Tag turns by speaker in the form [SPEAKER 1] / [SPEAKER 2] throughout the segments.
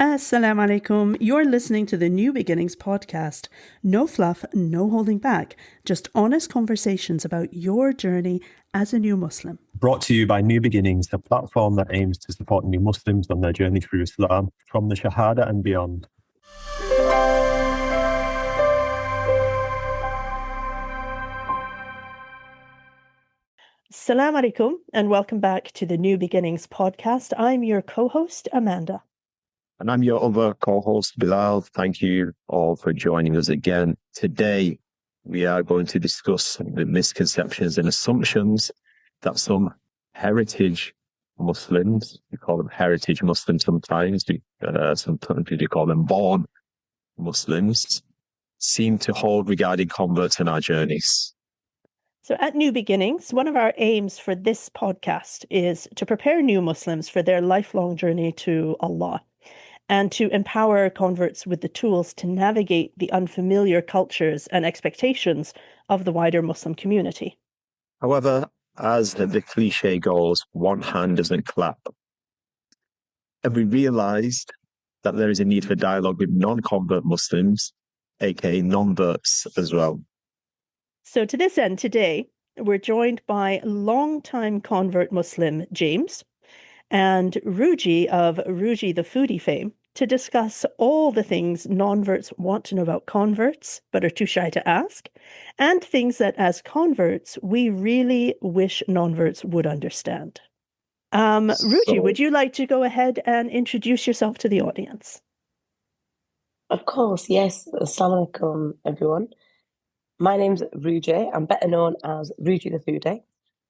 [SPEAKER 1] Assalamu alaikum. You're listening to the New Beginnings podcast. No fluff, no holding back, just honest conversations about your journey as a new Muslim.
[SPEAKER 2] Brought to you by New Beginnings, the platform that aims to support new Muslims on their journey through Islam, from the Shahada and beyond.
[SPEAKER 1] Assalamu alaikum and welcome back to the New Beginnings podcast. I'm your co-host, Amanda.
[SPEAKER 3] And I'm your other co-host, Bilal. Thank you all for joining us again. Today, we are going to discuss the misconceptions and assumptions that some heritage Muslims, we call them heritage Muslims sometimes we call them born Muslims, seem to hold regarding converts and our journeys.
[SPEAKER 1] So at New Beginnings, one of our aims for this podcast is to prepare new Muslims for their lifelong journey to Allah, and to empower converts with the tools to navigate the unfamiliar cultures and expectations of the wider Muslim community.
[SPEAKER 3] However, as the cliche goes, one hand doesn't clap. And we realized that there is a need for dialogue with non-convert Muslims, aka nonverts as well.
[SPEAKER 1] So to this end, today, we're joined by longtime convert Muslim James and Rooji of Rooji the Foodie fame to discuss all the things non-verts want to know about converts, but are too shy to ask, and things that as converts, we really wish non-verts would understand. Rooji, would you like to go ahead and introduce yourself to the audience?
[SPEAKER 4] Of course, yes. Assalamu alaikum, everyone. My name's Rooji. I'm better known as Rooji the Foodie.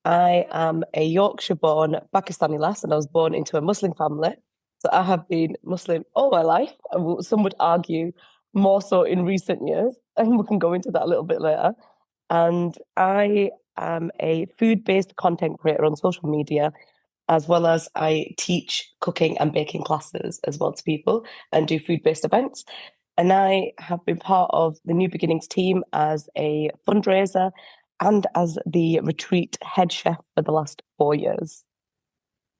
[SPEAKER 4] I am a Yorkshire-born Pakistani lass, and I was born into a Muslim family. So I have been Muslim all my life. Some would argue more so in recent years, and we can go into that a little bit later. And I am a food-based content creator on social media, as well as I teach cooking and baking classes as well to people and do food-based events. And I have been part of the New Beginnings team as a fundraiser and as the retreat head chef for the last 4 years.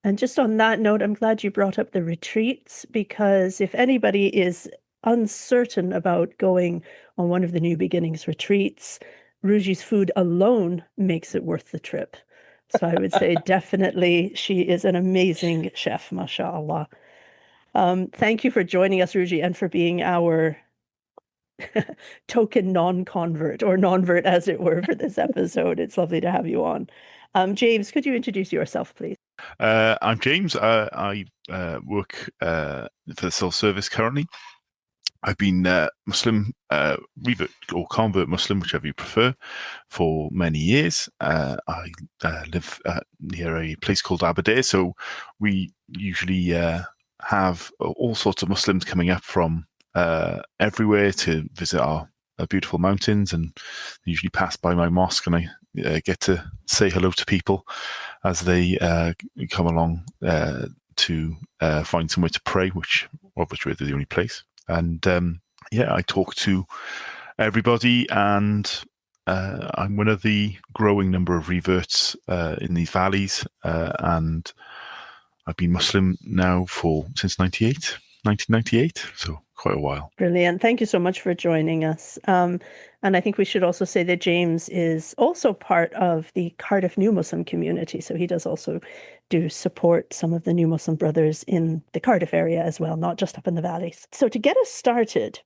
[SPEAKER 1] And just on that note, I'm glad you brought up the retreats, because if anybody is uncertain about going on one of the New Beginnings retreats, Rooji's food alone makes it worth the trip. So I would say definitely she is an amazing chef, mashallah. Thank you for joining us, Rooji, and for being our token non-convert, or non-vert as it were, for this episode. It's lovely to have you on. James, could you introduce yourself, please?
[SPEAKER 5] I'm James. I work for the civil service currently. I've been Muslim, revert or convert Muslim, whichever you prefer, for many years. I live near a place called Aberdare, so we usually have all sorts of Muslims coming up from everywhere to visit our beautiful mountains, and they usually pass by my mosque, and I get to say hello to people as they come along to find somewhere to pray, which obviously is the only place. And I talk to everybody, and I'm one of the growing number of reverts in these valleys, and I've been Muslim now since 1998, so quite a while.
[SPEAKER 1] Brilliant. Thank you so much for joining us. And I think we should also say that James is also part of the Cardiff New Muslim community. So he does also do support some of the New Muslim brothers in the Cardiff area as well, not just up in the valleys. So to get us started,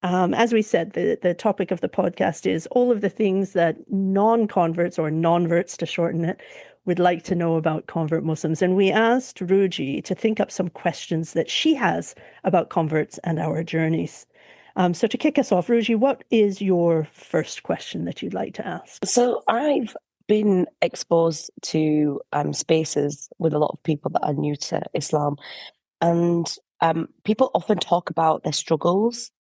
[SPEAKER 1] as we said, the topic of the podcast is all of the things that non-converts, or nonverts to shorten it, would like to know about convert Muslims. And we asked Rooji to think up some questions that she has about converts and our journeys. So to kick us off, Rooji, what is your first question that you'd like to ask?
[SPEAKER 4] So I've been exposed to spaces with a lot of people that are new to Islam, and people often talk about their struggles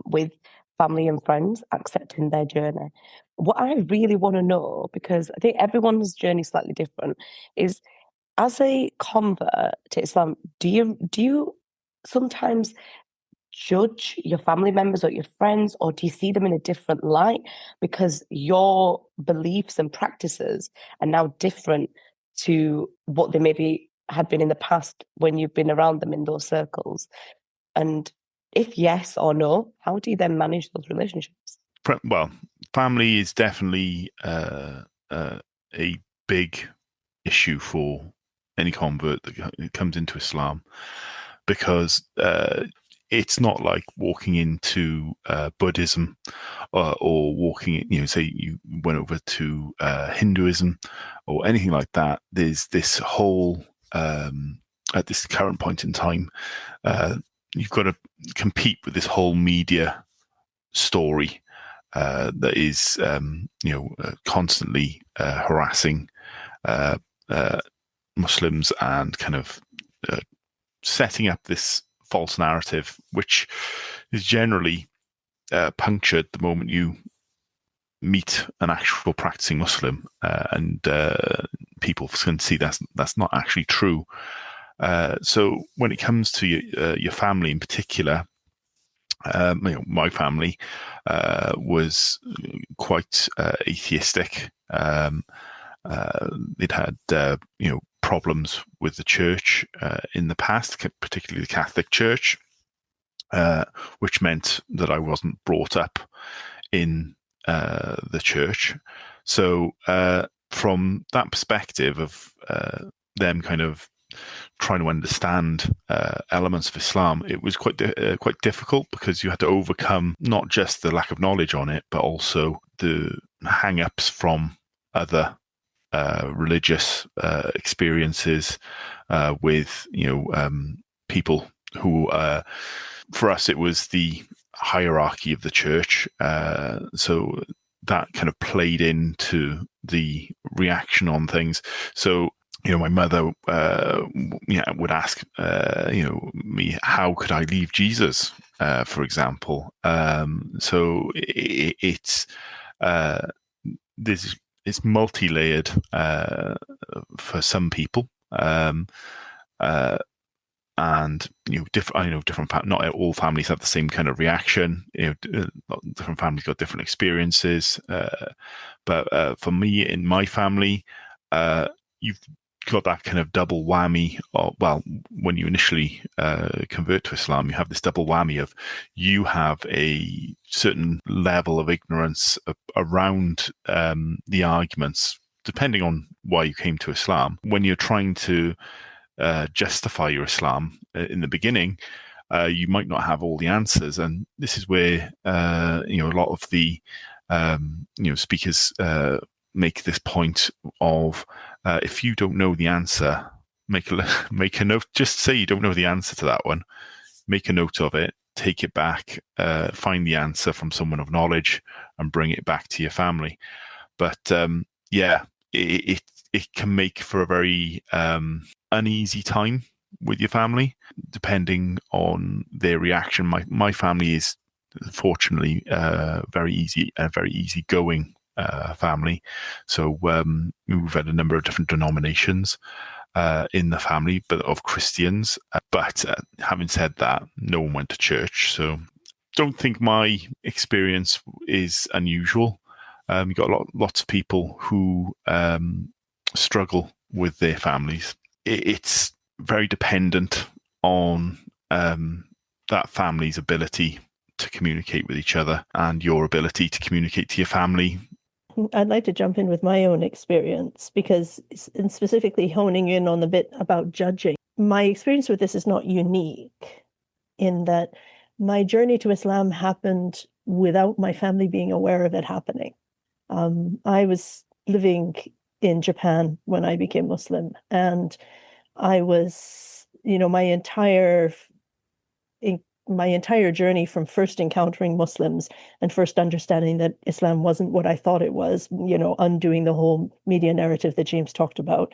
[SPEAKER 4] with family and friends accepting their journey. What I really want to know, because I think everyone's journey is slightly different, is as a convert to Islam, do you sometimes judge your family members or your friends, or do you see them in a different light because your beliefs and practices are now different to what they maybe had been in the past when you've been around them in those circles? And if yes or no, how do you then manage those relationships?
[SPEAKER 5] Well, family is definitely a big issue for any convert that comes into Islam, because it's not like walking into Buddhism or walking, say you went over to Hinduism or anything like that. There's this whole, at this current point in time, you've got to compete with this whole media story that is, constantly harassing Muslims and kind of setting up this false narrative, which is generally punctured the moment you meet an actual practicing Muslim, and people can see that's not actually true. So when it comes to your family in particular, my family was quite atheistic. They'd had problems with the church in the past, particularly the Catholic Church, which meant that I wasn't brought up in the church. So from that perspective of them kind of trying to understand elements of Islam, it was quite difficult, because you had to overcome not just the lack of knowledge on it, but also the hang-ups from other religious experiences with people who, for us, it was the hierarchy of the church. So that kind of played into the reaction on things. So my mother would ask me, how could I leave Jesus, for example. So it's it's multi-layered for some people, and different. Not all families have the same kind of reaction. Different families got different experiences. But for me, in my family, you've got that kind of double whammy. When you initially convert to Islam, you have this double whammy of, you have a certain level of ignorance around the arguments, depending on why you came to Islam. When you're trying to justify your Islam in the beginning, you might not have all the answers, and this is where a lot of the speakers make this point of, if you don't know the answer, make a note. Just say you don't know the answer to that one. Make a note of it. Take it back. Find the answer from someone of knowledge and bring it back to your family. But it can make for a very uneasy time with your family, depending on their reaction. My family is fortunately very easygoing family. So we've had a number of different denominations in the family, but of Christians. But having said that, no one went to church, so don't think my experience is unusual. You've got lots of people who struggle with their families. It's very dependent on that family's ability to communicate with each other and your ability to communicate to your family.
[SPEAKER 1] I'd like to jump in with my own experience, because, and specifically honing in on the bit about judging. My experience with this is not unique, in that my journey to Islam happened without my family being aware of it happening. I was living in Japan when I became Muslim, and I was, my entire journey from first encountering Muslims and first understanding that Islam wasn't what I thought it was, undoing the whole media narrative that James talked about.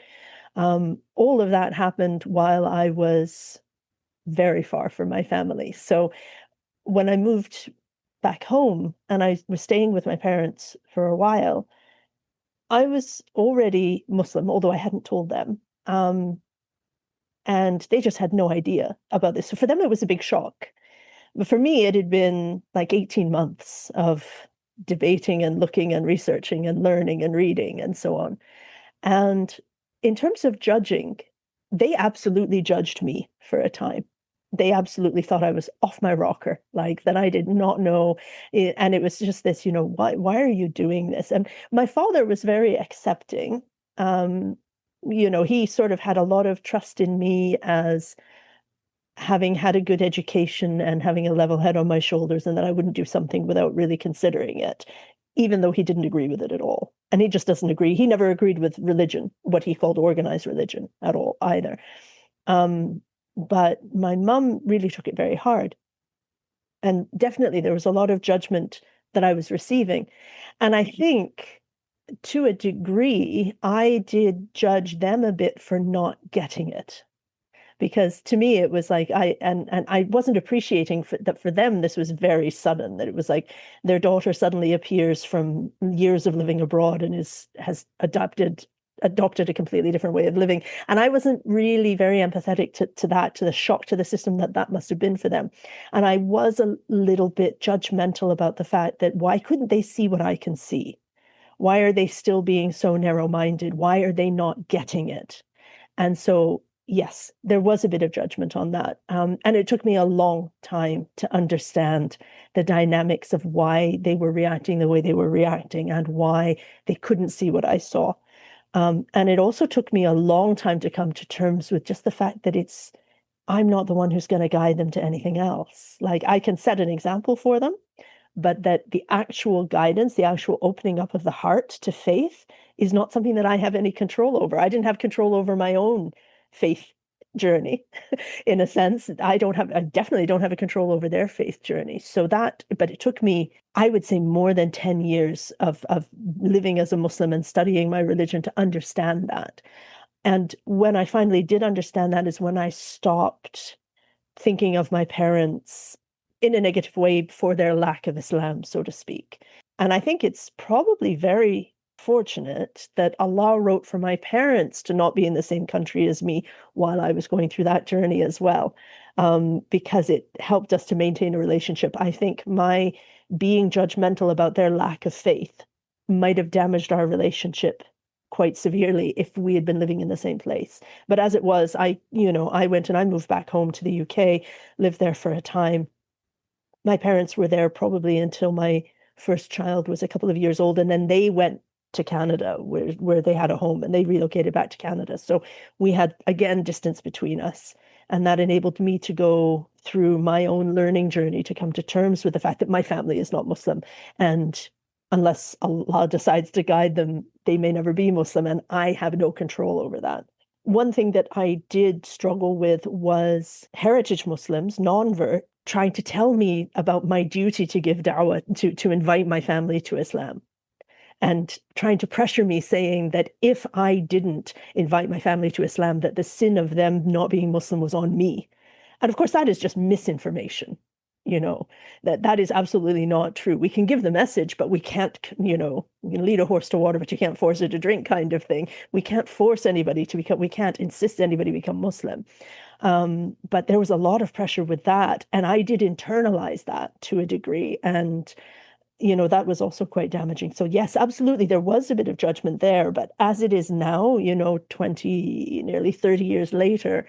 [SPEAKER 1] All of that happened while I was very far from my family. So when I moved back home and I was staying with my parents for a while, I was already Muslim, although I hadn't told them. And they just had no idea about this. So for them, it was a big shock. But for me, it had been like 18 months of debating and looking and researching and learning and reading and so on. And in terms of judging, they absolutely judged me for a time. they absolutely thought I was off my rocker, like that I did not know. And it was just this, why are you doing this? And my father was very accepting. He sort of had a lot of trust in me as having had a good education and having a level head on my shoulders, and that I wouldn't do something without really considering it, even though he didn't agree with it at all. And he just doesn't agree. He never agreed with religion, what he called organized religion, at all either. But my mum really took it very hard. And definitely there was a lot of judgment that I was receiving. And I think to a degree, I did judge them a bit for not getting it. Because to me, it was like I wasn't appreciating that for them, this was very sudden, that it was like their daughter suddenly appears from years of living abroad and has adopted a completely different way of living. And I wasn't really very empathetic to that, to the shock to the system that must have been for them. And I was a little bit judgmental about the fact that why couldn't they see what I can see? Why are they still being so narrow-minded? Why are they not getting it? And so, yes, there was a bit of judgment on that. And it took me a long time to understand the dynamics of why they were reacting the way they were reacting and why they couldn't see what I saw. And it also took me a long time to come to terms with just the fact that I'm not the one who's going to guide them to anything else. Like, I can set an example for them, but that the actual guidance, the actual opening up of the heart to faith is not something that I have any control over. I didn't have control over my own faith journey in a sense. I definitely don't have a control over their faith journey. But it took me, I would say, more than 10 years of living as a Muslim and studying my religion to understand that. And when I finally did understand that is when I stopped thinking of my parents in a negative way for their lack of Islam, so to speak. And I think it's probably very fortunate that Allah wrote for my parents to not be in the same country as me while I was going through that journey as well, because it helped us to maintain a relationship. I think my being judgmental about their lack of faith might have damaged our relationship quite severely if we had been living in the same place. But as it was, I went and I moved back home to the UK, lived there for a time. My parents were there probably until my first child was a couple of years old, and then they went to Canada where they had a home, and they relocated back to Canada. So we had, again, distance between us. And that enabled me to go through my own learning journey to come to terms with the fact that my family is not Muslim. And unless Allah decides to guide them, they may never be Muslim, and I have no control over that. One thing that I did struggle with was heritage Muslims, non-vert, trying to tell me about my duty to give da'wah, to invite my family to Islam, and trying to pressure me, saying that if I didn't invite my family to Islam, that the sin of them not being Muslim was on me. And of course, that is just misinformation. That is absolutely not true. We can give the message, but we can't, you can lead a horse to water, but you can't force it to drink, kind of thing. We can't force anybody to become, we can't insist anybody become Muslim. But there was a lot of pressure with that. And I did internalize that to a degree. And, that was also quite damaging. So yes, absolutely, there was a bit of judgment there. But as it is now, 20, nearly 30 years later,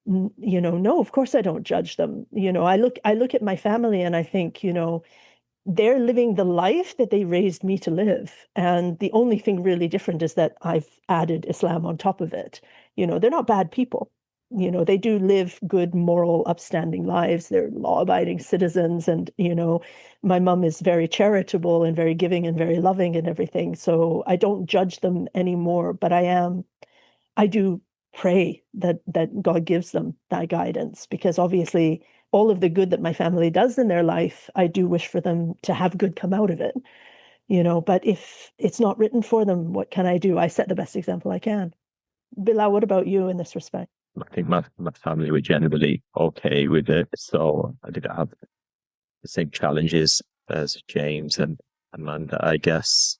[SPEAKER 1] no, of course I don't judge them. I look at my family and I think, they're living the life that they raised me to live. And the only thing really different is that I've added Islam on top of it. They're not bad people. They do live good, moral, upstanding lives. They're law-abiding citizens. And, my mum is very charitable and very giving and very loving and everything. So I don't judge them anymore, but I do pray that God gives them that guidance, because obviously all of the good that my family does in their life, I do wish for them to have good come out of it, but if it's not written for them, what can I do? I set the best example I can. Bilal, what about you in this respect?
[SPEAKER 3] I think my family were generally okay with it. So I didn't have the same challenges as James and Amanda, I guess.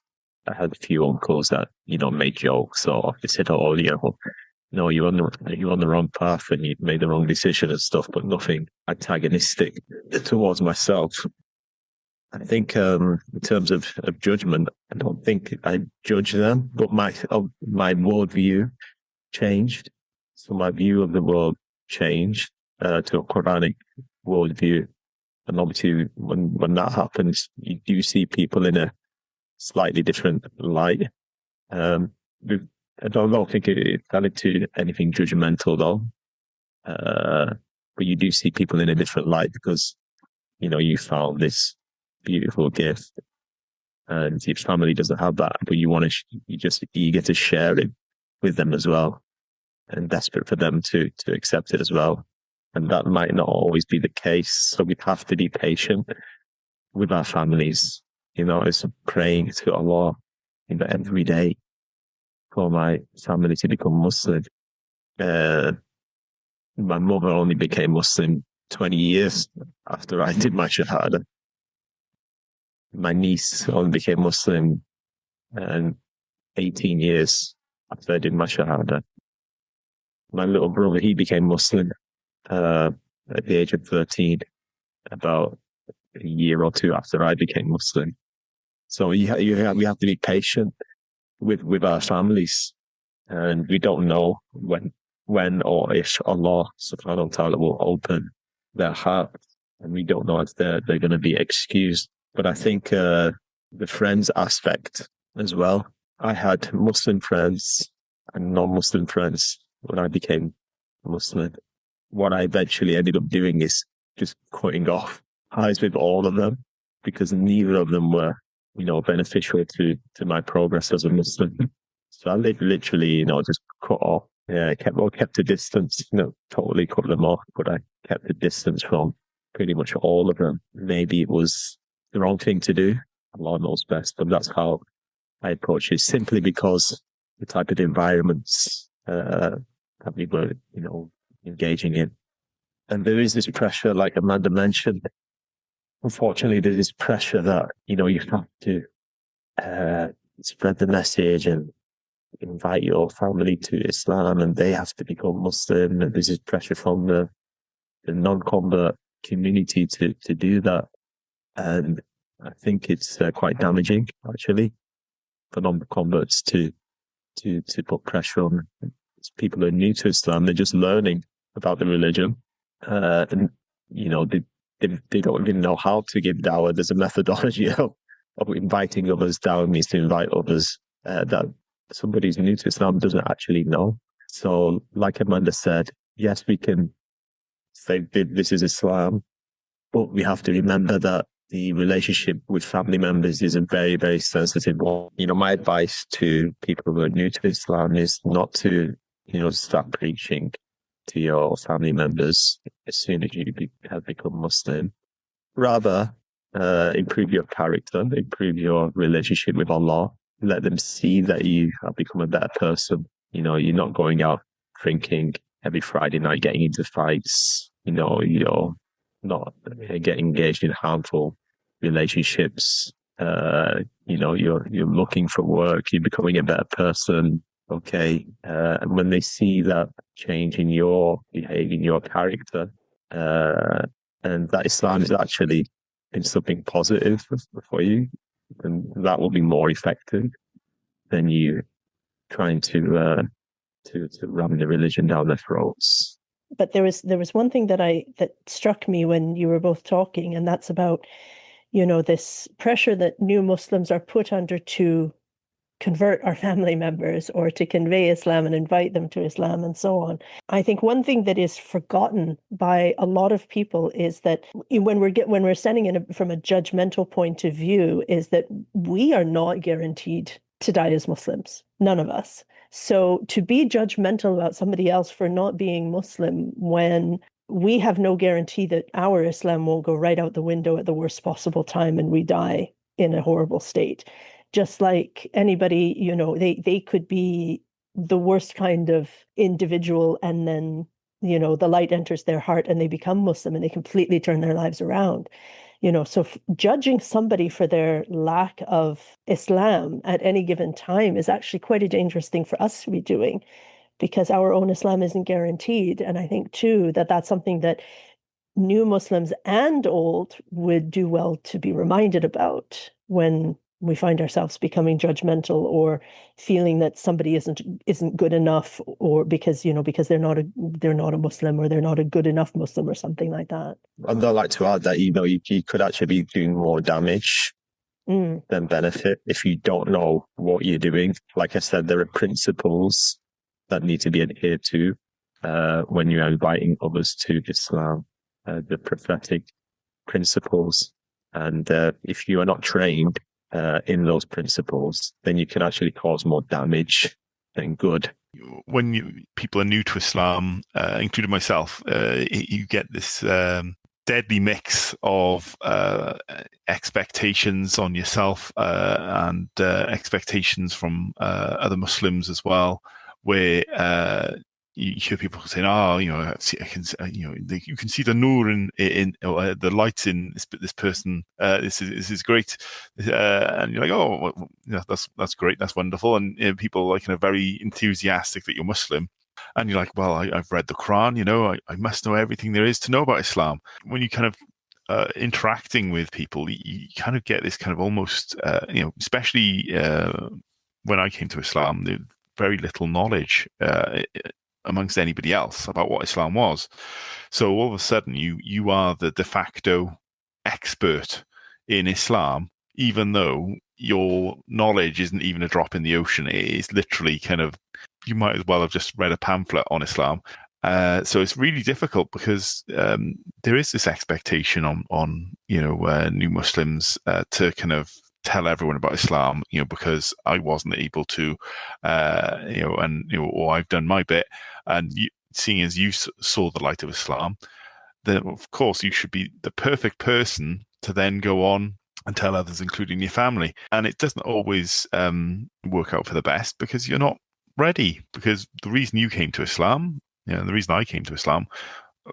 [SPEAKER 3] I had a few uncles that, made jokes, or they said, oh, no, you're on the wrong path and you've made the wrong decision and stuff, but nothing antagonistic towards myself. I think in terms of judgment, I don't think I judge them, but my worldview changed. So my view of the world changed. to a Quranic worldview. And obviously, when that happens, you do see people in a slightly different light. I don't think it's valid to anything judgmental though. But you do see people in a different light because, you found this beautiful gift and your family doesn't have that, but you're just eager to share it with them as well and desperate for them to accept it as well. And that might not always be the case. So we have to be patient with our families. It's praying to Allah, every day for my family to become Muslim. My mother only became Muslim 20 years after I did my Shahada. My niece only became Muslim 18 years after I did my Shahada. My little brother, he became Muslim at the age of 13, about a year or two after I became Muslim. So we have to be patient with our families, and we don't know when or if Allah subhanahu wa ta'ala will open their heart, and we don't know if they're going to be excused. But I think the friends aspect as well. I had Muslim friends and non-Muslim friends when I became Muslim. What I eventually ended up doing is just cutting off ties with all of them because neither of them were, beneficial to my progress as a Muslim. So I literally, just cut off. Yeah, kept a distance. Totally cut them off, but I kept a distance from pretty much all of them. Maybe it was the wrong thing to do. Allah knows best, but that's how I approach it. Simply because the type of environments that we were, engaging in, and there is this pressure, like Amanda mentioned. Unfortunately, there's this pressure that you have to spread the message and invite your family to Islam, and they have to become Muslim. And there's this pressure from the non-convert community to do that, and I think it's quite damaging actually for non-converts to put pressure on people who are new to Islam. They're just learning about the religion, and they don't even know how to give dawah. There's a methodology of inviting others. Dawah means to invite others that somebody who's new to Islam doesn't actually know. So, like Amanda said, yes, we can say this is Islam, but we have to remember that the relationship with family members is a very, very sensitive one. My advice to people who are new to Islam is not to, start preaching to your family members as soon as you have become Muslim. Rather, improve your character, improve your relationship with Allah. Let them see that you have become a better person. You're not going out drinking every Friday night, getting into fights. You're not getting engaged in harmful relationships. You're looking for work. You're becoming a better person. Okay. And when they see that change in your behavior, in your character, and that Islam is actually in something positive for you, then that will be more effective than you trying to ram the religion down their throats.
[SPEAKER 1] But there was one thing that struck me when you were both talking, and that's about, this pressure that new Muslims are put under to convert our family members or to convey Islam and invite them to Islam and so on. I think one thing that is forgotten by a lot of people is that when we're standing from a judgmental point of view, is that we are not guaranteed to die as Muslims. None of us. So to be judgmental about somebody else for not being Muslim when we have no guarantee that our Islam won't go right out the window at the worst possible time and we die in a horrible state. Just like anybody, they could be the worst kind of individual, and then, the light enters their heart and they become Muslim and they completely turn their lives around. So judging somebody for their lack of Islam at any given time is actually quite a dangerous thing for us to be doing, because our own Islam isn't guaranteed. And I think, too, that that's something that new Muslims and old would do well to be reminded about when we find ourselves becoming judgmental or feeling that somebody isn't good enough, or because they're not a Muslim, or they're not a good enough Muslim, or something like that.
[SPEAKER 3] And I'd like to add that you could actually be doing more damage than benefit if you don't know what you're doing. Like I said, there are principles that need to be adhered to when you're inviting others to Islam, the prophetic principles. And if you are not trained in those principles, then you can actually cause more damage than good.
[SPEAKER 5] When people are new to Islam, including myself, you get this deadly mix of expectations on yourself and expectations from other Muslims as well, where you hear people saying, I can, you can see the nur in the light in this person. This is great, and you're like, oh, well, that's great, that's wonderful, and people are kind of very enthusiastic that you're Muslim. And you're like, well, I've read the Quran, I must know everything there is to know about Islam. When you kind of interacting with people, you kind of get this kind of almost, especially when I came to Islam, there was very little knowledge amongst anybody else about what Islam was. So all of a sudden, you are the de facto expert in Islam, even though your knowledge isn't even a drop in the ocean. It is literally kind of, you might as well have just read a pamphlet on Islam. So it's really difficult because there is this expectation on new Muslims to kind of tell everyone about Islam, because I wasn't able to, or I've done my bit. And seeing as you saw the light of Islam, then of course you should be the perfect person to then go on and tell others, including your family. And it doesn't always work out for the best because you're not ready. Because the reason you came to Islam, the reason I came to Islam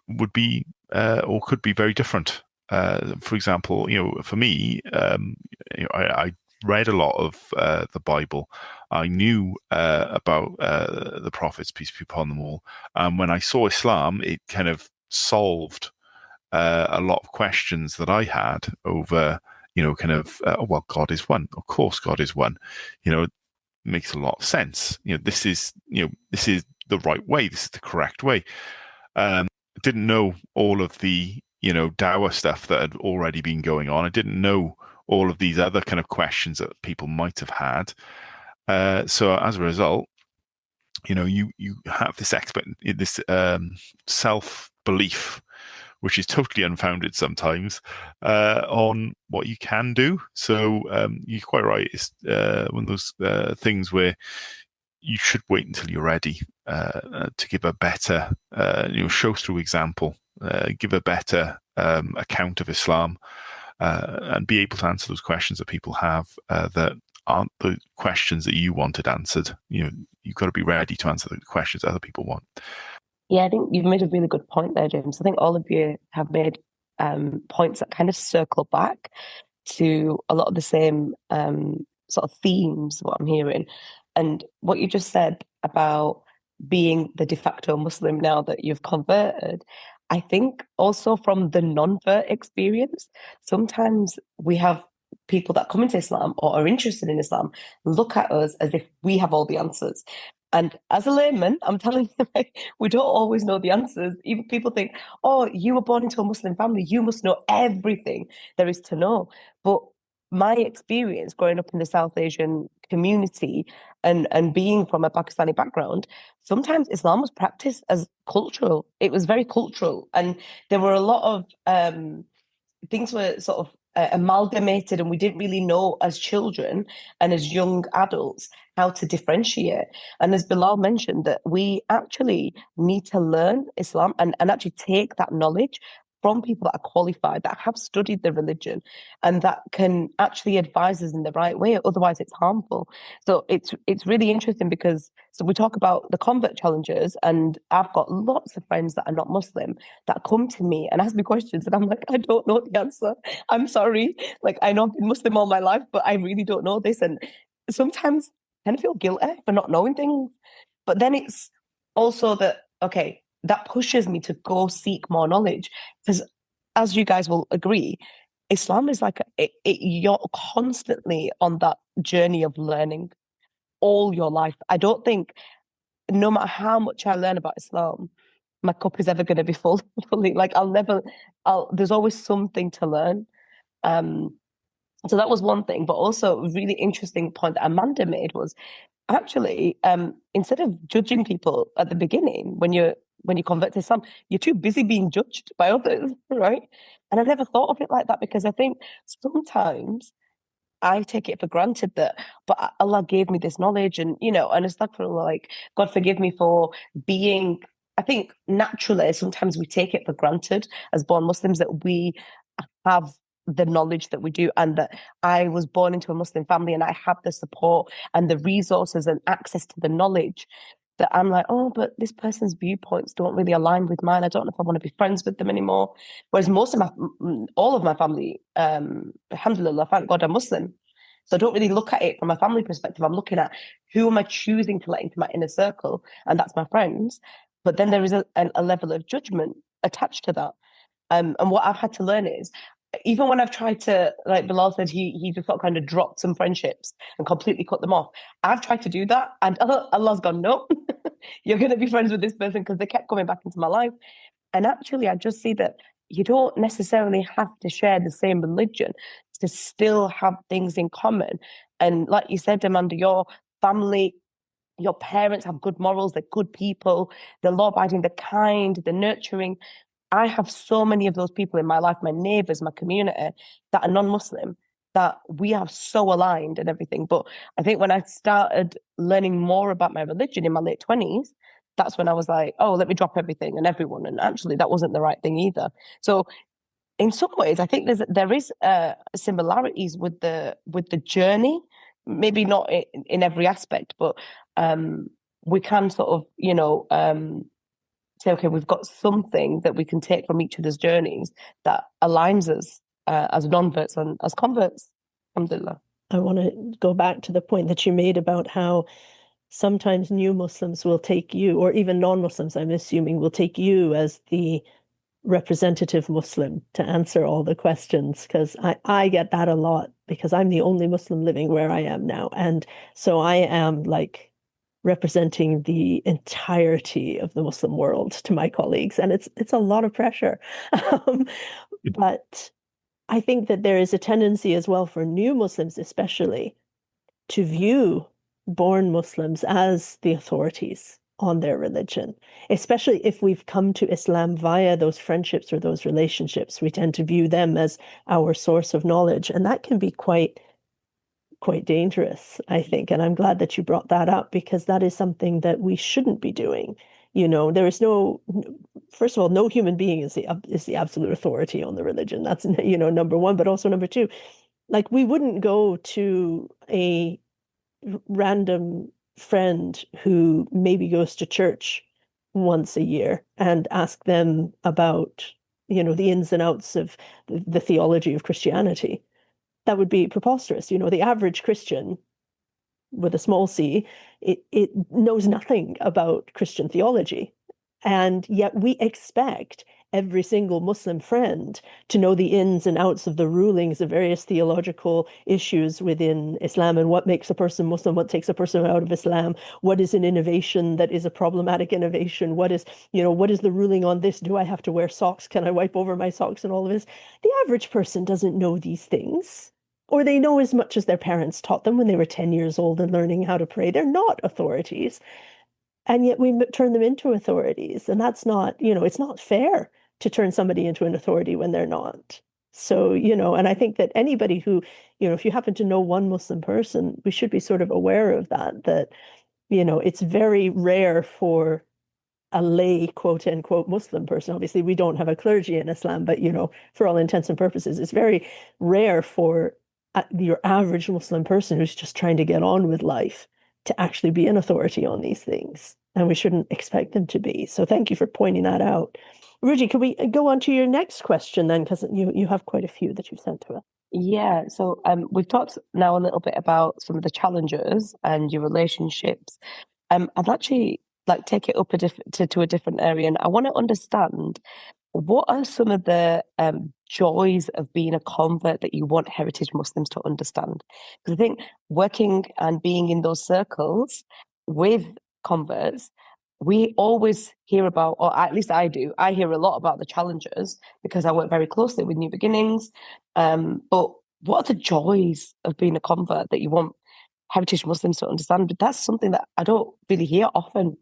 [SPEAKER 5] would be or could be very different. For example, for me, I read a lot of the Bible. I knew about the prophets, peace be upon them all. And when I saw Islam, it kind of solved a lot of questions that I had over, well, God is one. Of course, God is one. It makes a lot of sense. This is the right way. This is the correct way. I didn't know all of the dawah stuff that had already been going on. I didn't know all of these other kind of questions that people might have had. So as a result, you have this self-belief, which is totally unfounded sometimes, on what you can do. So you're quite right. It's one of those things where you should wait until you're ready to give a better, show through example, give a better account of Islam, and be able to answer those questions that people have that aren't the questions that you wanted answered. You've got to be ready to answer the questions other people want.
[SPEAKER 4] Yeah, I think you've made a really good point there, James. I think all of you have made points that kind of circle back to a lot of the same sort of themes, what I'm hearing. And what you just said about being the de facto Muslim now that you've converted, I think also from the non-vert experience, sometimes we have people that come into Islam or are interested in Islam look at us as if we have all the answers. And as a layman, I'm telling you, we don't always know the answers. Even people think, oh, you were born into a Muslim family, you must know everything there is to know. But my experience growing up in the South Asian community and being from a Pakistani background, sometimes Islam was practiced as cultural. It was very cultural. And there were a lot of things were sort of amalgamated, and we didn't really know as children and as young adults how to differentiate. And as Bilal mentioned, that we actually need to learn Islam and actually take that knowledge from people that are qualified, that have studied the religion, and that can actually advise us in the right way. Otherwise, it's harmful. So it's really interesting because we talk about the convert challenges, and I've got lots of friends that are not Muslim that come to me and ask me questions, and I'm like, I don't know the answer. I'm sorry. Like, I know I've been Muslim all my life, but I really don't know this. And sometimes I kind of feel guilty for not knowing things. But then it's also that, okay, that pushes me to go seek more knowledge. Because as you guys will agree, Islam is like you're constantly on that journey of learning all your life. I don't think, no matter how much I learn about Islam, my cup is ever going to be full. Fully, like there's always something to learn. So that was one thing, but also a really interesting point that Amanda made was actually, instead of judging people at the beginning when you convert to Islam, you're too busy being judged by others, right? And I never thought of it like that, because I think sometimes I take it for granted that, but Allah gave me this knowledge, and and astaghfirullah, like, God forgive me for being. I think naturally sometimes we take it for granted as born Muslims that we have the knowledge that we do, and that I was born into a Muslim family and I have the support and the resources and access to the knowledge, that I'm like, oh, but this person's viewpoints don't really align with mine. I don't know if I want to be friends with them anymore. Whereas all of my family, alhamdulillah, thank God, I'm Muslim. So I don't really look at it from a family perspective. I'm looking at who am I choosing to let into my inner circle, and that's my friends. But then there is a level of judgment attached to that. And what I've had to learn is, even when I've tried to, like Bilal said, he just sort of kind of dropped some friendships and completely cut them off. I've tried to do that, and Allah's gone, no, you're going to be friends with this person, because they kept coming back into my life. And actually, I just see that you don't necessarily have to share the same religion to still have things in common. And like you said, Amanda, your family, your parents have good morals, they're good people, they're law-abiding, they're kind, they're nurturing. I have so many of those people in my life, my neighbors, my community, that are non-Muslim, that we are so aligned and everything. But I think when I started learning more about my religion in my late 20s, that's when I was like, oh, let me drop everything and everyone. And actually, that wasn't the right thing either. So in some ways, I think there is similarities with the journey, maybe not in every aspect, but we can sort of, say, okay, we've got something that we can take from each other's journeys that aligns us as non-verts and as converts. Alhamdulillah.
[SPEAKER 1] I want to go back to the point that you made about how sometimes new Muslims will take you, or even non-Muslims, I'm assuming, will take you as the representative Muslim to answer all the questions, because I get that a lot, because I'm the only Muslim living where I am now. And so I am like representing the entirety of the Muslim world to my colleagues, and it's a lot of pressure. But I think that there is a tendency as well for new Muslims especially to view born Muslims as the authorities on their religion, especially if we've come to Islam via those friendships or those relationships. We tend to view them as our source of knowledge, and that can be quite dangerous, I think. And I'm glad that you brought that up, because that is something that we shouldn't be doing. There is first of all, no human being is the absolute authority on the religion. That's, number one. But also number two, like, we wouldn't go to a random friend who maybe goes to church once a year and ask them about, the ins and outs of the theology of Christianity. That would be preposterous. The average Christian with a small c, it knows nothing about Christian theology. And yet we expect every single Muslim friend to know the ins and outs of the rulings of various theological issues within Islam, and what makes a person Muslim, what takes a person out of Islam, what is an innovation that is a problematic innovation, what is the ruling on this, do I have to wear socks, can I wipe over my socks, and all of this. The average person doesn't know these things. Or they know as much as their parents taught them when they were 10 years old and learning how to pray. They're not authorities. And yet we turn them into authorities. And that's not, it's not fair to turn somebody into an authority when they're not. So, and I think that anybody who, if you happen to know one Muslim person, we should be sort of aware of that, it's very rare for a lay, quote unquote, Muslim person. Obviously, we don't have a clergy in Islam, but, for all intents and purposes, it's very rare for your average Muslim person who's just trying to get on with life to actually be an authority on these things. And we shouldn't expect them to be. So thank you for pointing that out. Rooji, can we go on to your next question then? Because you have quite a few that you've sent to us.
[SPEAKER 4] Yeah, so we've talked now a little bit about some of the challenges and your relationships. I'd actually like take it up to a different area, and I want to understand what are some of the joys of being a convert that you want heritage Muslims to understand? Because I think working and being in those circles with converts, we always hear about, or at least I do, I hear a lot about the challenges because I work very closely with New Beginnings. But what are the joys of being a convert that you want heritage Muslims to understand? But that's something that I don't really hear often,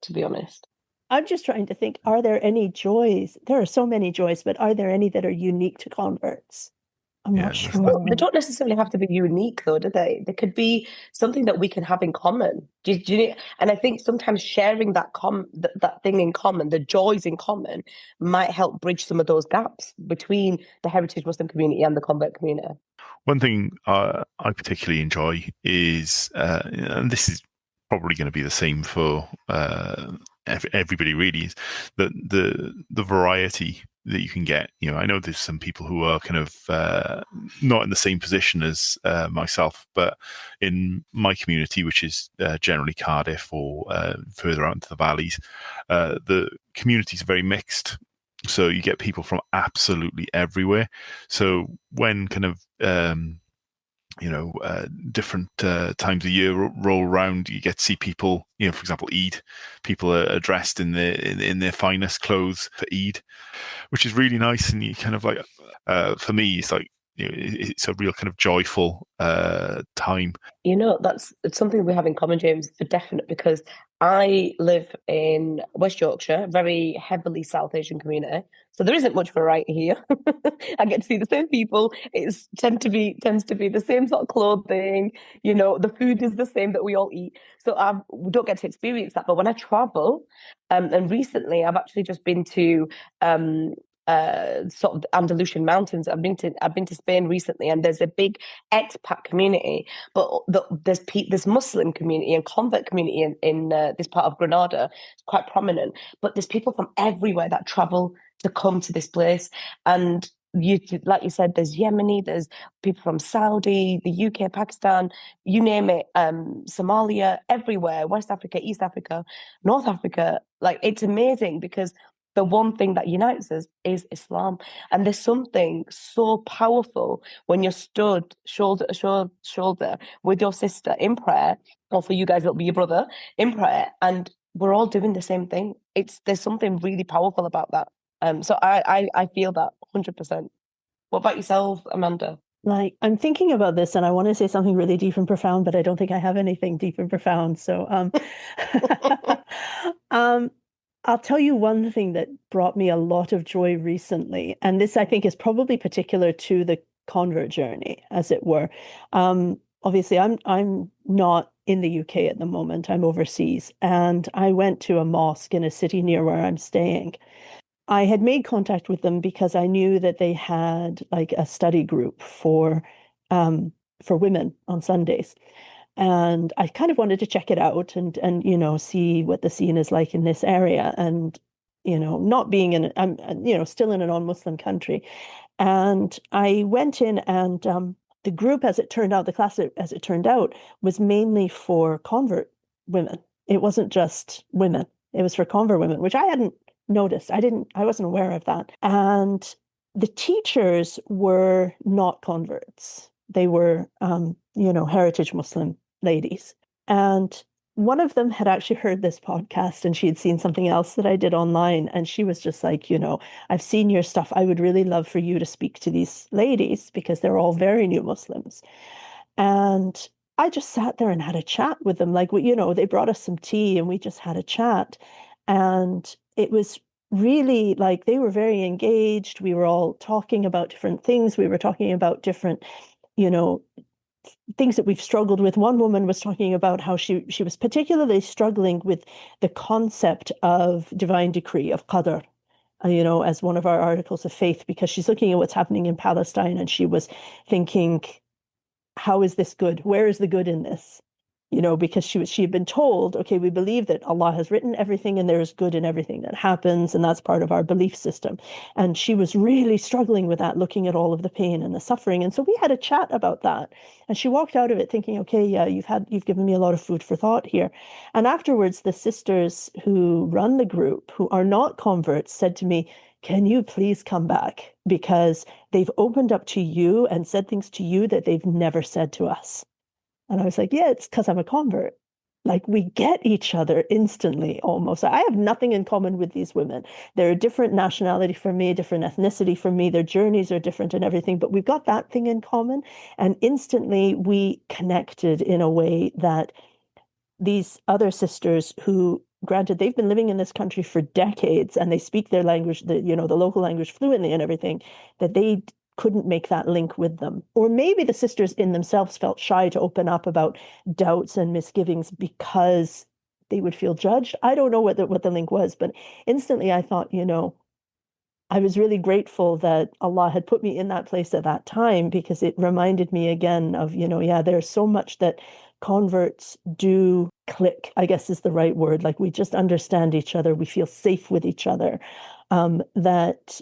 [SPEAKER 4] to be honest.
[SPEAKER 1] I'm just trying to think, are there any joys? There are so many joys, but are there any that are unique to converts? I'm not
[SPEAKER 5] Yeah,
[SPEAKER 1] sure.
[SPEAKER 4] They don't necessarily have to be unique, though, do they? They could be something that we can have in common. And I think sometimes sharing that thing in common, the joys in common, might help bridge some of those gaps between the heritage Muslim community and the convert community.
[SPEAKER 5] One thing I particularly enjoy is, and this is probably going to be the same for everybody really, is the variety that you can get. I know there's some people who are kind of not in the same position as myself, but in my community, which is generally Cardiff or further out into the valleys, the communities are very mixed. So you get people from absolutely everywhere. So when kind of different times of year roll around, you get to see people, for example, Eid. People are dressed in their finest clothes for Eid, which is really nice. And you kind of like, for me, it's like, it's a real kind of joyful time.
[SPEAKER 4] It's something we have in common, James, for definite, because I live in West Yorkshire, very heavily South Asian community. So there isn't much variety here. I get to see the same people. It tends to be the same sort of clothing. The food is the same that we all eat. So we don't get to experience that. But when I travel, and recently I've actually just been to sort of the Andalusian mountains. I've been to Spain recently, and there's a big expat community, but there's this Muslim community and convert community in this part of Granada. It's quite prominent, but there's people from everywhere that travel to come to this place. And like you said, there's Yemeni, there's people from Saudi, the UK, Pakistan, you name it, Somalia, everywhere, West Africa, East Africa, North Africa. Like, it's amazing because the one thing that unites us is Islam. And there's something so powerful when you're stood shoulder to shoulder with your sister in prayer, or for you guys, it'll be your brother in prayer, and we're all doing the same thing. There's something really powerful about that. So I feel that 100%. What about yourself, Amanda?
[SPEAKER 1] Like, I'm thinking about this and I want to say something really deep and profound, but I don't think I have anything deep and profound. So I'll tell you one thing that brought me a lot of joy recently, and this I think is probably particular to the convert journey, as it were. Obviously, I'm not in the UK at the moment. I'm overseas, and I went to a mosque in a city near where I'm staying. I had made contact with them because I knew that they had like a study group for women on Sundays. And I kind of wanted to check it out and see what the scene is like in this area. And not being I'm still in a non-Muslim country. And I went in, and the group, as it turned out, the class as it turned out, was mainly for convert women. It wasn't just women. It was for convert women, which I hadn't noticed. I wasn't aware of that. And the teachers were not converts. They were, heritage Muslim ladies. And one of them had actually heard this podcast, and she had seen something else that I did online. And she was just like, I've seen your stuff. I would really love for you to speak to these ladies because they're all very new Muslims. And I just sat there and had a chat with them. Like, they brought us some tea and we just had a chat. And it was really like they were very engaged. We were all talking about different things. We were talking about different, things that we've struggled with. One woman was talking about how she was particularly struggling with the concept of divine decree, of qadr, as one of our articles of faith, because she's looking at what's happening in Palestine, and she was thinking, how is this good? Where is the good in this? Because she had been told, okay, we believe that Allah has written everything and there is good in everything that happens, and that's part of our belief system. And she was really struggling with that, looking at all of the pain and the suffering. And so we had a chat about that. And she walked out of it thinking, okay, yeah, you've given me a lot of food for thought here. And afterwards, the sisters who run the group, who are not converts, said to me, can you please come back? Because they've opened up to you and said things to you that they've never said to us. And I was like, yeah, it's because I'm a convert. Like, we get each other instantly almost. I have nothing in common with these women. They're a different nationality from me, a different ethnicity from me. Their journeys are different and everything, but we've got that thing in common. And instantly we connected in a way that these other sisters who, granted, they've been living in this country for decades and they speak their language, the local language fluently and everything, that they couldn't make that link with them. Or maybe the sisters in themselves felt shy to open up about doubts and misgivings because they would feel judged. I don't know what the link was, but instantly I thought, I was really grateful that Allah had put me in that place at that time, because it reminded me again of, yeah, there's so much that converts do click, I guess is the right word. Like, we just understand each other. We feel safe with each other. That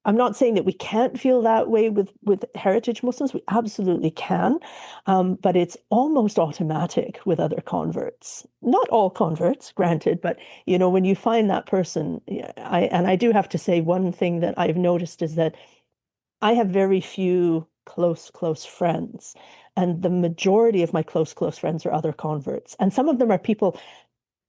[SPEAKER 1] I'm not saying that we can't feel that way with heritage Muslims. We absolutely can. But it's almost automatic with other converts. Not all converts, granted, but when you find that person, I do have to say, one thing that I've noticed is that I have very few close friends. And the majority of my close friends are other converts. And some of them are people,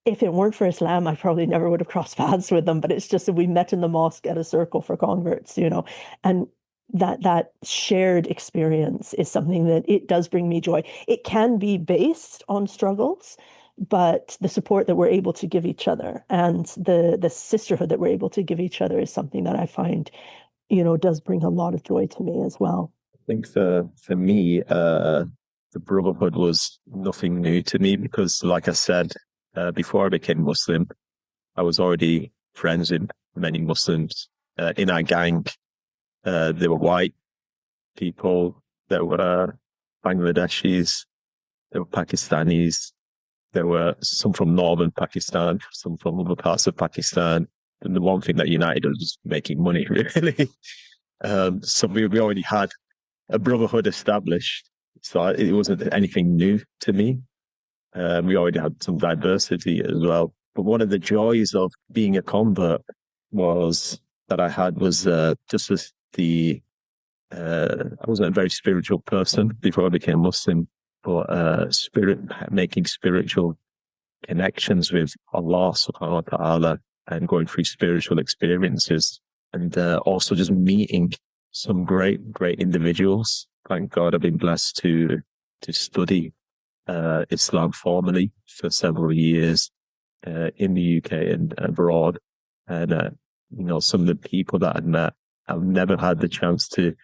[SPEAKER 1] if it weren't for Islam, I probably never would have crossed paths with them. But it's just that we met in the mosque at a circle for converts, and that shared experience is something that it does bring me joy. It can be based on struggles, but the support that we're able to give each other and the sisterhood that we're able to give each other is something that I find, does bring a lot of joy to me as well.
[SPEAKER 3] I think for me, the brotherhood was nothing new to me because, like I said, before I became Muslim, I was already friends with many Muslims. In our gang, there were white people, there were Bangladeshis, there were Pakistanis, there were some from northern Pakistan, some from other parts of Pakistan. And the one thing that united us was making money, really. So we already had a brotherhood established. So it wasn't anything new to me. We already had some diversity as well. But one of the joys of being a convert was just as I wasn't a very spiritual person before I became Muslim, but making spiritual connections with Allah subhanahu wa ta'ala and going through spiritual experiences, and also just meeting some great individuals. Thank God I've been blessed to study Islam formally for several years in the UK and abroad. And some of the people that I've met, I've never had the chance to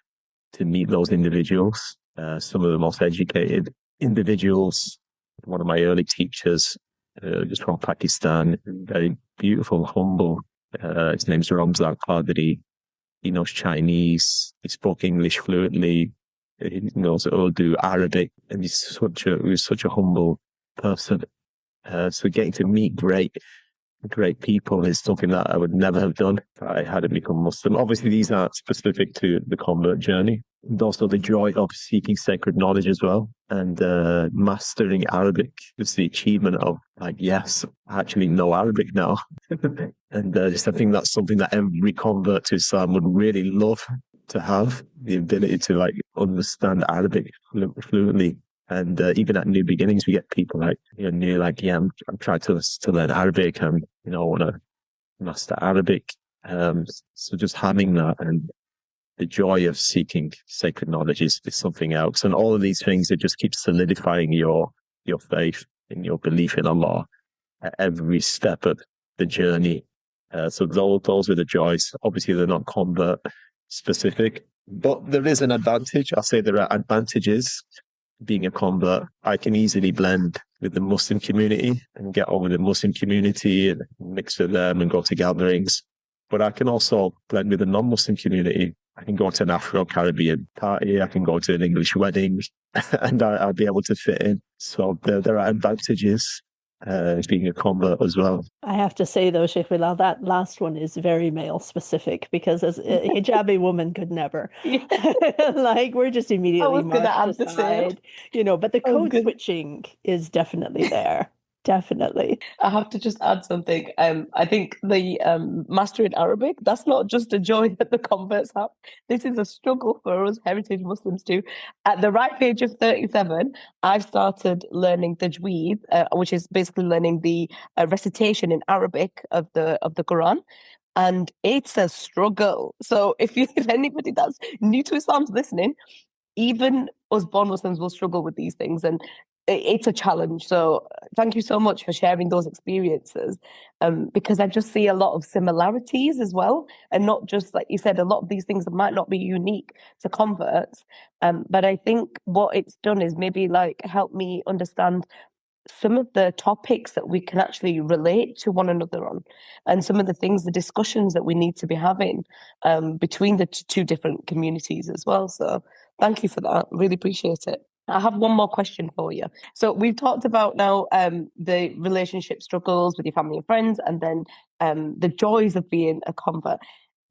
[SPEAKER 3] meet those individuals. Some of the most educated individuals. One of my early teachers, just from Pakistan, very beautiful, humble. His name's Ramzan Qadri. He knows Chinese. He spoke English fluently. He knows Urdu, Arabic, and he was such a humble person. So getting to meet great people is something that I would never have done if I hadn't become Muslim. Obviously, these aren't specific to the convert journey. And also the joy of seeking sacred knowledge as well, and mastering Arabic. It's the achievement of, like, yes, I actually know Arabic now. And just I think that's something that every convert to Islam would really love to have, the ability to understand Arabic fluently. And even at New Beginnings, we get people I'm trying to learn Arabic, and I want to master Arabic. So just having that and the joy of seeking sacred knowledge is something else. And all of these things, it just keeps solidifying your faith and your belief in Allah at every step of the journey. So those are the joys. Obviously, they're not convert specific, but there is an advantage. I'll say there are advantages. Being a convert, I can easily blend with the Muslim community and get on with the Muslim community and mix with them and go to gatherings. But I can also blend with the non-Muslim community. I can go to an Afro-Caribbean party. I can go to an English wedding, and I'll be able to fit in. So there are advantages being a convert as well.
[SPEAKER 1] I have to say, though, Sheikh Bilal, that last one is very male specific, because as a hijabi woman could never. We're just immediately marched aside, but the code switching is definitely there. Definitely.
[SPEAKER 4] I have to just add something. I think the mastering Arabic, that's not just a joy that the converts have. This is a struggle for us heritage Muslims too. At the ripe age of 37, I've started learning tajweed, which is basically learning the recitation in Arabic of the Quran. And it's a struggle. So if anybody that's new to Islam's listening, even us born Muslims will struggle with these things, and it's a challenge. So thank you so much for sharing those experiences, because I just see a lot of similarities as well, and not just like you said, a lot of these things might not be unique to converts, but I think what it's done is maybe like help me understand some of the topics that we can actually relate to one another on, and some of the things, the discussions that we need to be having between the two different communities as well. So thank you for that. Really appreciate it. I have one more question for you. So we've talked about now the relationship struggles with your family and friends, and then the joys of being a convert.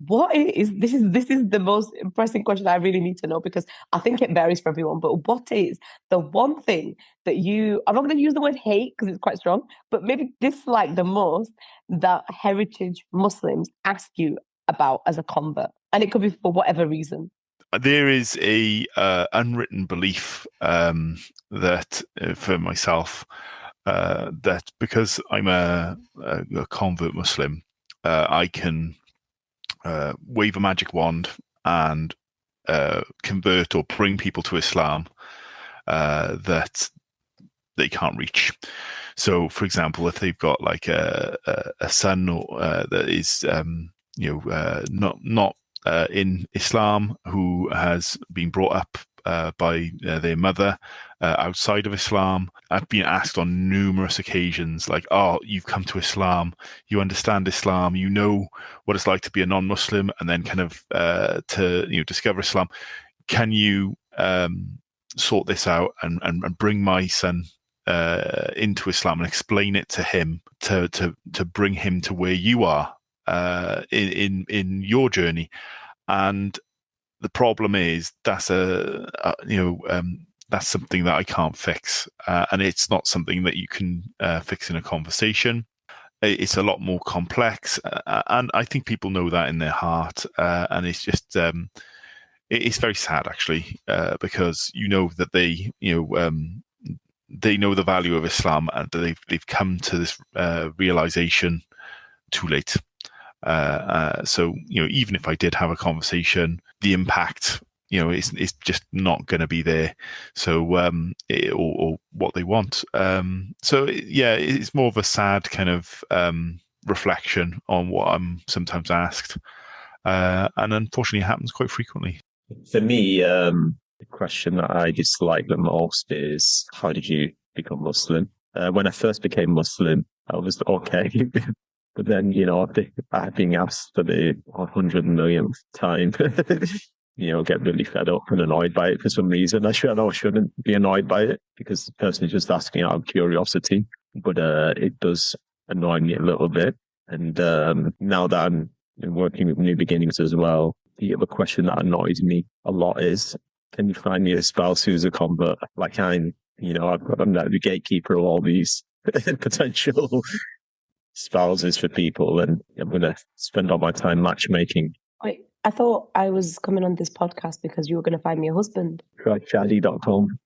[SPEAKER 4] What is this? Is the most impressive question I really need to know, because I think it varies for everyone. But what is the one thing that you? I'm not going to use the word hate because it's quite strong, but maybe dislike the most that heritage Muslims ask you about as a convert, and it could be for whatever reason.
[SPEAKER 5] There is a unwritten belief that for myself that because I'm a convert Muslim, I can wave a magic wand and convert or bring people to Islam that they can't reach. So, for example, if they've got like a son or that is not in Islam, who has been brought up by their mother outside of Islam. I've been asked on numerous occasions, like, "Oh, you've come to Islam, you understand Islam, you know what it's like to be a non-Muslim, and then kind of to discover Islam. Can you sort this out and bring my son into Islam and explain it to him to bring him to where you are in your journey?" And the problem is that's that's something that I can't fix, and it's not something that you can fix in a conversation. It's a lot more complex, and I think people know that in their heart, and it's just it's very sad actually, because that they know the value of Islam, and they've come to this realization too late. So even if I did have a conversation, the impact it's just not going to be there. So or what they want. So it's more of a sad kind of reflection on what I'm sometimes asked, and unfortunately it happens quite frequently.
[SPEAKER 3] For me, the question that I dislike the most is, how did you become Muslim? When I first became Muslim, I was okay. But then, I've been asked for the 100 millionth time, get really fed up and annoyed by it for some reason. I shouldn't be annoyed by it, because the person is just asking out of curiosity. But it does annoy me a little bit. And now that I'm working with New Beginnings as well, the other question that annoys me a lot is, can you find me a spouse who's a convert? Like I'm the gatekeeper of all these potential spouses for people, and I'm going to spend all my time matchmaking.
[SPEAKER 4] Wait, I thought I was coming on this podcast because you were going to find me a husband.
[SPEAKER 3] Try shaddy.com.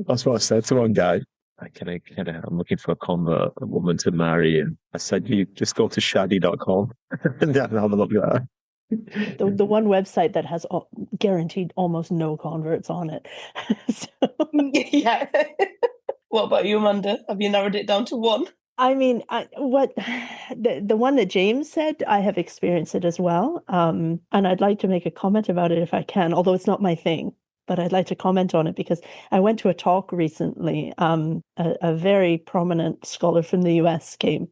[SPEAKER 3] That's what I said to one guy. I'm looking for a woman to marry, and I said, you just go to shaddy.com and have a look at that.
[SPEAKER 1] The one website that has guaranteed almost no converts on it.
[SPEAKER 4] Yeah. What about you, Amanda? Have you narrowed it down to one?
[SPEAKER 1] I mean, the one that James said, I have experienced it as well. And I'd like to make a comment about it if I can, although it's not my thing, but I'd like to comment on it because I went to a talk recently. A very prominent scholar from the US came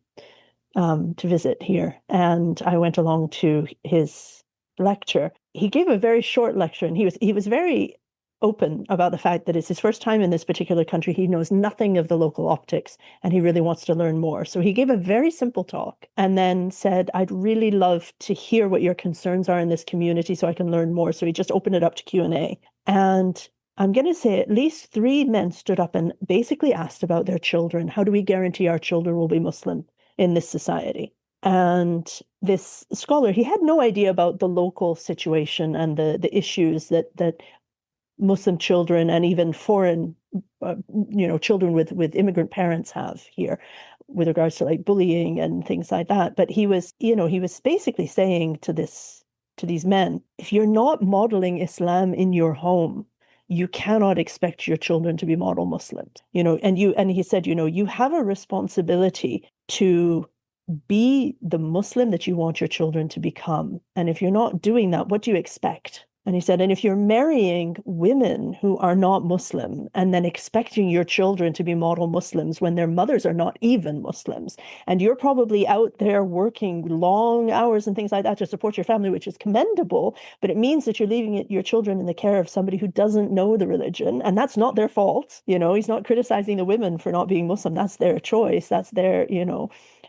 [SPEAKER 1] to visit here, and I went along to his lecture. He gave a very short lecture, and he was very open about the fact that it's his first time in this particular country. He knows nothing of the local optics, and he really wants to learn more. So he gave a very simple talk and then said, I'd really love to hear what your concerns are in this community so I can learn more. So he just opened it up to Q&A. And I'm going to say at least 3 men stood up and basically asked about their children. How do we guarantee our children will be Muslim in this society? And this scholar, he had no idea about the local situation and the issues that Muslim children and even foreign, children with immigrant parents have here with regards to like bullying and things like that. But he was basically saying to these men, if you're not modeling Islam in your home, you cannot expect your children to be model Muslims, and he said, you have a responsibility to be the Muslim that you want your children to become. And if you're not doing that, what do you expect? And he said, and if you're marrying women who are not Muslim and then expecting your children to be model Muslims when their mothers are not even Muslims, and you're probably out there working long hours and things like that to support your family, which is commendable, but it means that you're leaving your children in the care of somebody who doesn't know the religion, and that's not their fault. He's not criticizing the women for not being Muslim. That's their choice. That's their,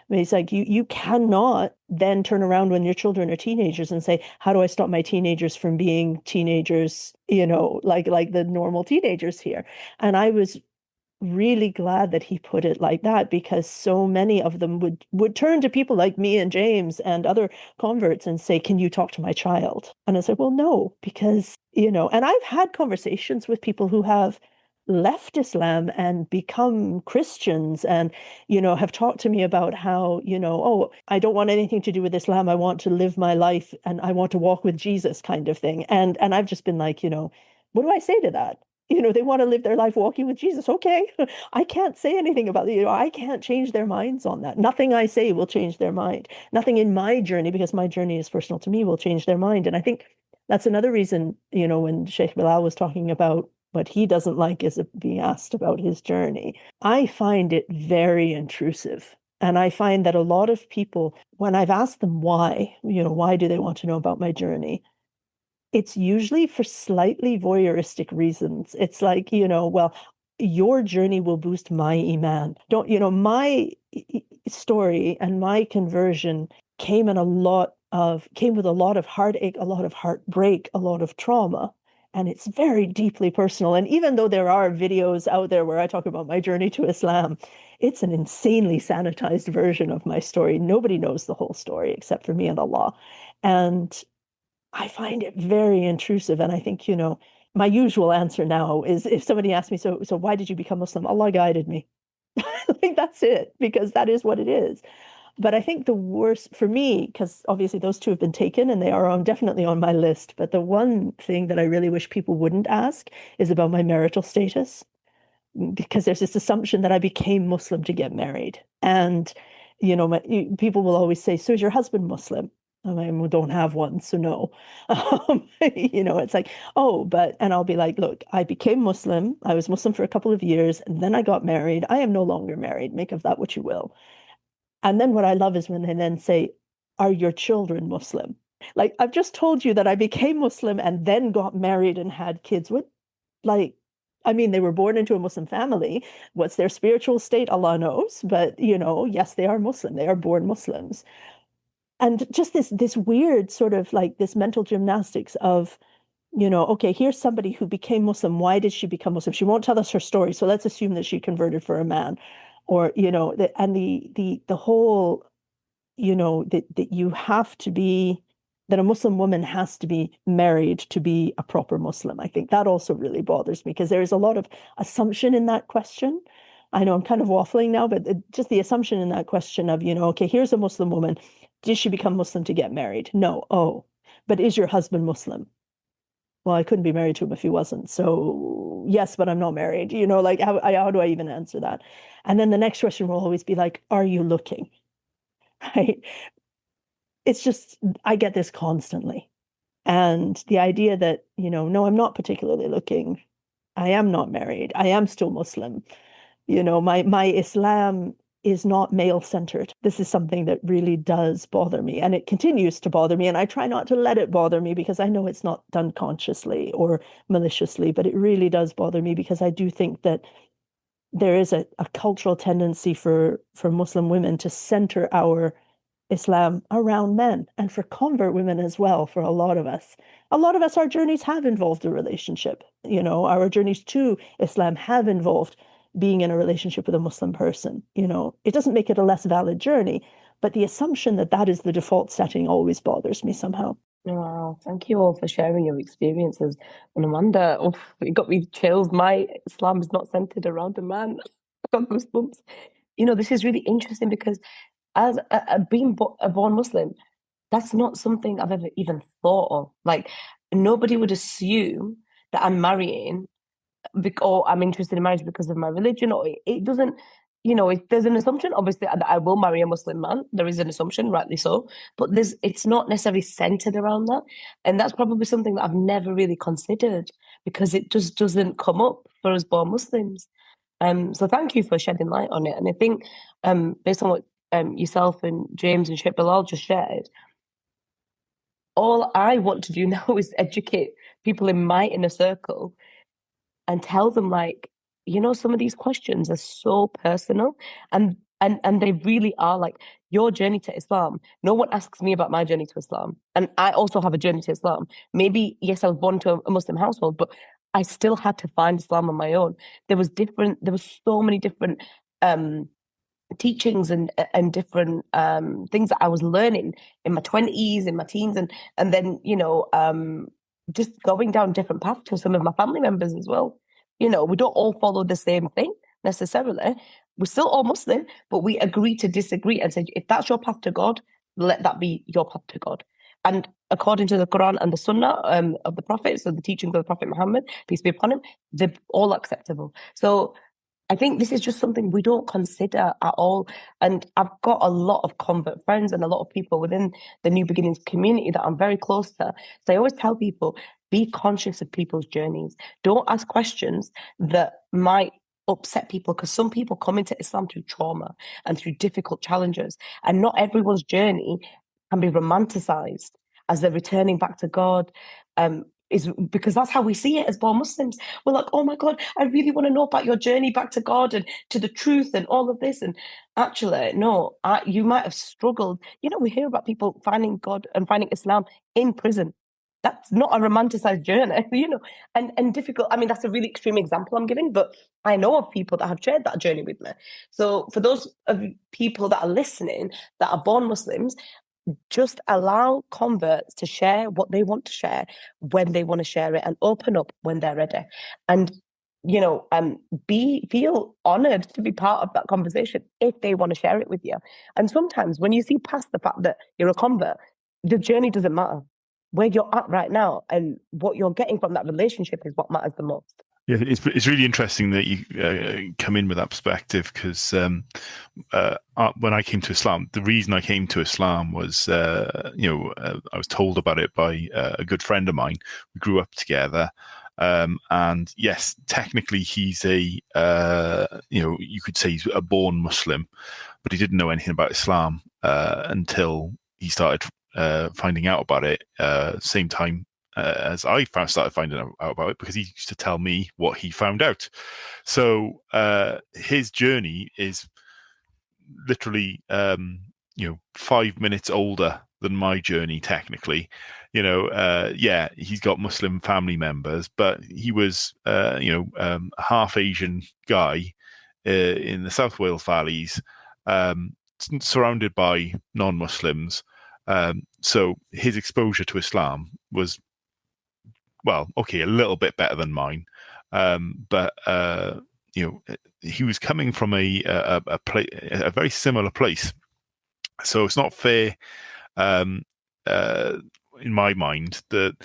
[SPEAKER 1] but he's like, you cannot then turn around when your children are teenagers and say, how do I stop my teenagers from being teenagers, like the normal teenagers here? And I was really glad that he put it like that, because so many of them would turn to people like me and James and other converts and say, can you talk to my child? And I said, well, no, because, and I've had conversations with people who have left Islam and become Christians and, have talked to me about how, oh, I don't want anything to do with Islam. I want to live my life and I want to walk with Jesus kind of thing. And I've just been like, what do I say to that? They want to live their life walking with Jesus. Okay. I can't say anything about it. I can't change their minds on that. Nothing I say will change their mind. Nothing in my journey, because my journey is personal to me, will change their mind. And I think that's another reason, when Sheikh Bilal was talking about what he doesn't like is being asked about his journey. I find it very intrusive. And I find that a lot of people, when I've asked them why, why do they want to know about my journey? It's usually for slightly voyeuristic reasons. It's like, well, your journey will boost my iman. My story and my conversion came with a lot of heartache, a lot of heartbreak, a lot of trauma. And it's very deeply personal. And even though there are videos out there where I talk about my journey to Islam, it's an insanely sanitized version of my story. Nobody knows the whole story except for me and Allah. And I find it very intrusive. And I think, my usual answer now is if somebody asks me, so why did you become Muslim? Allah guided me. Like, that's it, because that is what it is. But I think the worst for me, because obviously those two have been taken and they are definitely on my list. But the one thing that I really wish people wouldn't ask is about my marital status, because there's this assumption that I became Muslim to get married. And, people will always say, so is your husband Muslim? I mean, we don't have one, so no. It's like, oh, and I'll be like, look, I became Muslim. I was Muslim for a couple of years, and then I got married. I am no longer married. Make of that what you will. And then what I love is when they then say, are your children Muslim? Like, I've just told you that I became Muslim and then got married and had kids. They were born into a Muslim family. What's their spiritual state? Allah knows. But, yes, they are Muslim. They are born Muslims. And just this weird sort of like this mental gymnastics of, okay, here's somebody who became Muslim. Why did she become Muslim? She won't tell us her story. So let's assume that she converted for a man. Or, the whole, that you have to be, that a Muslim woman has to be married to be a proper Muslim. I think that also really bothers me, because there is a lot of assumption in that question. I know I'm kind of waffling now, but just the assumption in that question of, okay, here's a Muslim woman. Did she become Muslim to get married? No. Oh, but is your husband Muslim? Well, I couldn't be married to him if he wasn't. So yes, but I'm not married. Like how do I even answer that? And then the next question will always be like, are you looking? Right? It's just, I get this constantly. And the idea that, no, I'm not particularly looking. I am not married. I am still Muslim. My Islam is not male-centered. This is something that really does bother me, and it continues to bother me, and I try not to let it bother me, because I know it's not done consciously or maliciously, but it really does bother me, because I do think that there is a cultural tendency for Muslim women to center our Islam around men and for convert women as well, for a lot of us. A lot of us, our journeys have involved a relationship. Our journeys to Islam have involved being in a relationship with a Muslim person. It doesn't make it a less valid journey, but the assumption that that is the default setting always bothers me somehow.
[SPEAKER 4] Wow, thank you all for sharing your experiences. And Amanda, it got me chills. My Islam is not centered around a man. I got goosebumps. This is really interesting because as being a born Muslim, that's not something I've ever even thought of. Like, nobody would assume that I'm marrying or I'm interested in marriage because of my religion, or it doesn't, there's an assumption, obviously, that I will marry a Muslim man. There is an assumption, rightly so, but it's not necessarily centered around that. And that's probably something that I've never really considered because it just doesn't come up for us born Muslims. So thank you for shedding light on it. And I think, based on what yourself and James and Sheikh Bilal just shared, all I want to do now is educate people in my inner circle and tell them, like, some of these questions are so personal, and they really are. Like, your journey to Islam, no one asks me about my journey to Islam, and I also have a journey to Islam. Maybe, yes, I was born to a Muslim household, but I still had to find Islam on my own. There was so many different teachings and different things that I was learning in my 20s, in my teens, and then just going down different paths to some of my family members as well. We don't all follow the same thing necessarily. We're still all Muslim, but we agree to disagree and say, if that's your path to God, let that be your path to God. And according to the Quran and the Sunnah of the Prophet, so the teachings of the Prophet Muhammad, peace be upon him, they're all acceptable. So I think this is just something we don't consider at all. And I've got a lot of convert friends and a lot of people within the New Beginnings community that I'm very close to. So I always tell people, be conscious of people's journeys. Don't ask questions that might upset people, because some people come into Islam through trauma and through difficult challenges. And not everyone's journey can be romanticized as they're returning back to God. Is because that's how we see it as born Muslims. We're like, oh my God, I really want to know about your journey back to God and to the truth and all of this. And actually, no, you might have struggled. We hear about people finding God and finding Islam in prison. That's not a romanticized journey, and difficult. I mean, that's a really extreme example I'm giving, but I know of people that have shared that journey with me. So for those of people that are listening that are born Muslims, just allow converts to share what they want to share when they want to share it, and open up when they're ready. And feel honored to be part of that conversation if they want to share it with you. And sometimes when you see past the fact that you're a convert, the journey doesn't matter. Where you're at right now and what you're getting from that relationship is what matters the most.
[SPEAKER 5] Yeah, it's really interesting that you come in with that perspective, because when I came to Islam, the reason I came to Islam was, I was told about it by a good friend of mine. We grew up together, and yes, technically he's you could say he's a born Muslim, but he didn't know anything about Islam until he started finding out about it. Same time as I started finding out about it, because he used to tell me what he found out. So his journey is literally 5 minutes older than my journey technically. He's got Muslim family members, but he was a half Asian guy in the South Wales valleys, surrounded by non-Muslims. So his exposure to Islam was, well, okay, a little bit better than mine, but he was coming from a very similar place. So it's not fair, in my mind, that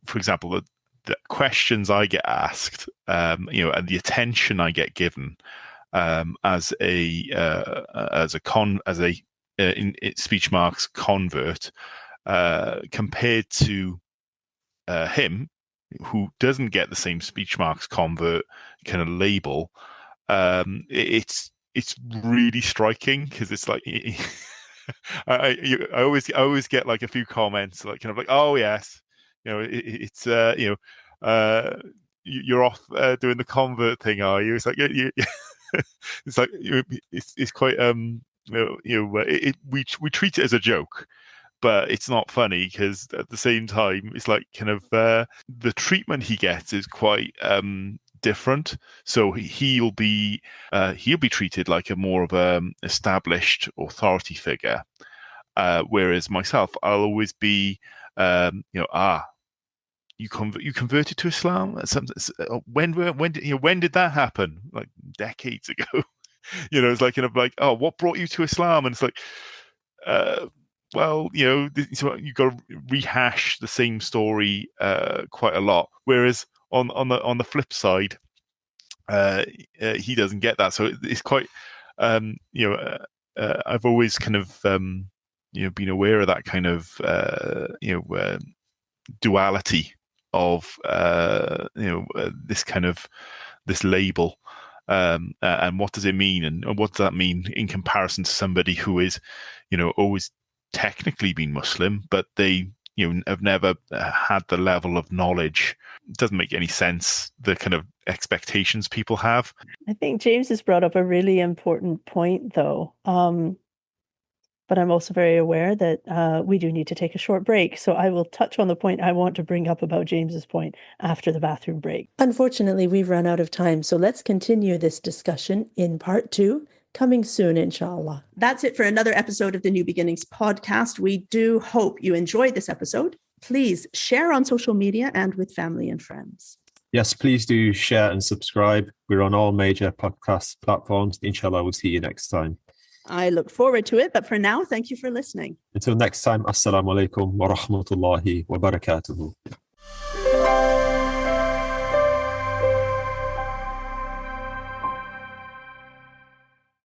[SPEAKER 5] for example, the questions I get asked, and the attention I get given, as a in speech marks convert, compared to him, who doesn't get the same speech marks convert kind of label. It's really striking, because it's like I always get like a few comments, like kind of like, oh yes, it's you're off doing the convert thing, are you? It's like it's like it's quite we treat it as a joke, but it's not funny because at the same time, it's like kind of the treatment he gets is quite different. So he'll be treated like a more of a established authority figure, whereas myself, I'll always be, you converted to Islam. When did that happen? Like decades ago. It's like kind of like, oh, what brought you to Islam? And it's like, well, you got to rehash the same story quite a lot. Whereas on the flip side, he doesn't get that. So it's quite, I've always kind of been aware of that kind of duality of this label. And what does it mean, and what does that mean in comparison to somebody who is, always technically been Muslim, but they, have never had the level of knowledge. It doesn't make any sense, the kind of expectations people have.
[SPEAKER 1] I think James has brought up a really important point, though. But I'm also very aware that we do need to take a short break. So I will touch on the point I want to bring up about James's point after the bathroom break. Unfortunately, we've run out of time. So let's continue this discussion in part 2, coming soon, inshallah. That's it for another episode of the New Beginnings podcast. We do hope you enjoyed this episode. Please share on social media and with family and friends.
[SPEAKER 2] Yes, please do share and subscribe. We're on all major podcast platforms. Inshallah, we'll see you next time.
[SPEAKER 1] I look forward to it, but for now, thank you for listening.
[SPEAKER 2] Until next time, Assalamu alaikum wa rahmatullahi wa barakatuhu.